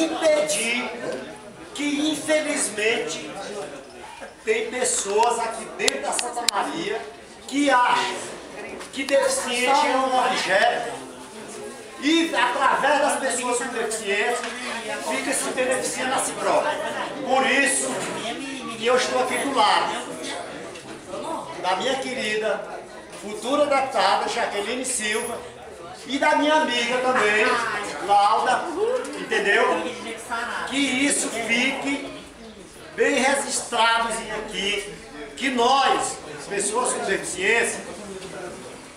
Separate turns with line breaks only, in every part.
impedir que, infelizmente, tem pessoas aqui dentro da Santa Maria que acham que deficiente é um objeto e, através das pessoas com deficiência, fica se beneficiando a si próprio. Por isso que eu estou aqui do lado da minha querida futura deputada Jaqueline Silva e da minha amiga também, Lauda, entendeu? Que isso fique bem registrado aqui, que nós, pessoas com deficiência,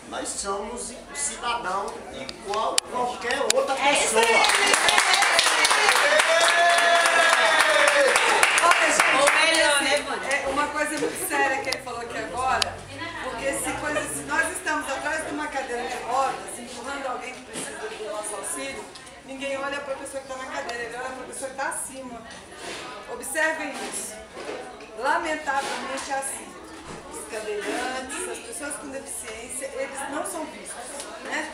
nós somos um cidadão igual a qualquer outra pessoa.
Uma coisa muito séria que ele falou aqui agora, porque se nós estamos atrás de uma cadeira de rodas, empurrando alguém que precisa do nosso auxílio, ninguém olha para a pessoa que está na cadeira, ele olha para a pessoa que está acima. Observem isso. Lamentavelmente é assim. Os cadeirantes, as pessoas com deficiência, eles não são vistos, né?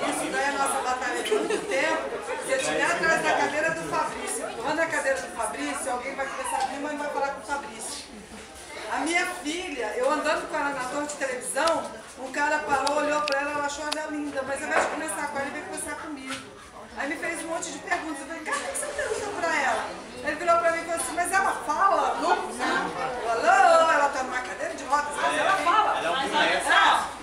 Isso daí é a nossa batalha de muito tempo. Se eu estiver atrás da cadeira do Fabrício, empurrando a cadeira do Fabrício, alguém vai começar a vir, mas vai falar com o Fabrício. A minha filha, eu andando com ela na torre de televisão, um cara parou, olhou para ela, ela achou ela linda, mas ao invés de conversar com ela, ele veio conversar comigo. Aí me fez um monte de perguntas. Eu falei, cara, o que você perguntou pra ela? Ele virou pra mim e falou assim, mas ela fala? Alô, ela tá numa cadeira de rodas, mas ela fala.
Ela é um boneco.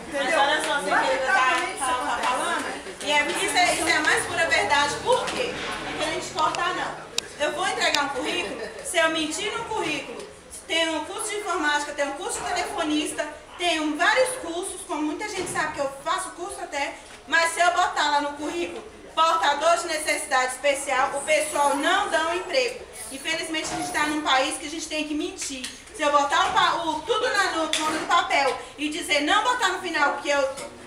Entendeu?
Mas olha só, você tá falando, e isso é a mais pura verdade. Por quê? Não querendo te cortar, não. Eu vou entregar um currículo, se eu mentir no currículo, tenho um curso de informática, tenho um curso de telefonista, tenho vários cursos, como muita gente sabe que eu faço curso até, mas se eu botar lá no currículo portador de necessidade especial, o pessoal não dá um emprego. Infelizmente a gente está num país que a gente tem que mentir. Se eu botar tudo no papel e dizer não botar no final,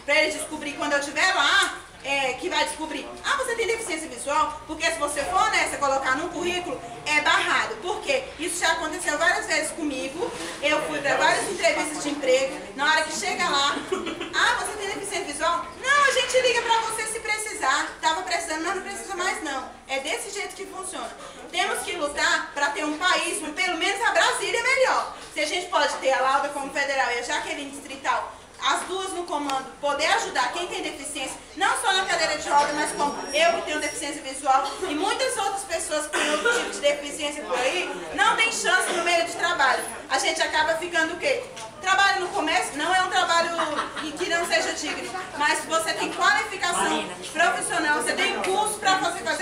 para eles descobrir quando eu estiver lá, que vai descobrir, você tem deficiência visual, porque se você for honesta colocar num currículo, é barrado. Por quê? Isso já aconteceu várias vezes comigo, eu fui para várias entrevistas de emprego, na hora que chega lá, você tem deficiência visual? Não, a gente liga para você se precisar, estava precisando, mas não precisa mais não. É desse jeito que funciona. Temos que lutar para ter um país, pelo menos a Brasília é melhor. Se a gente pode ter a Lauda como federal e a Jaqueline distrital, as duas no comando, poder ajudar quem tem deficiência, não só na cadeira de roda, mas como eu que tenho deficiência visual e muitas outras pessoas que têm outro tipo de deficiência por aí, não tem chance no meio de trabalho. A gente acaba ficando o quê? Trabalho no comércio não é um trabalho que não seja digno, mas você tem qualificação profissional, você tem curso para você fazer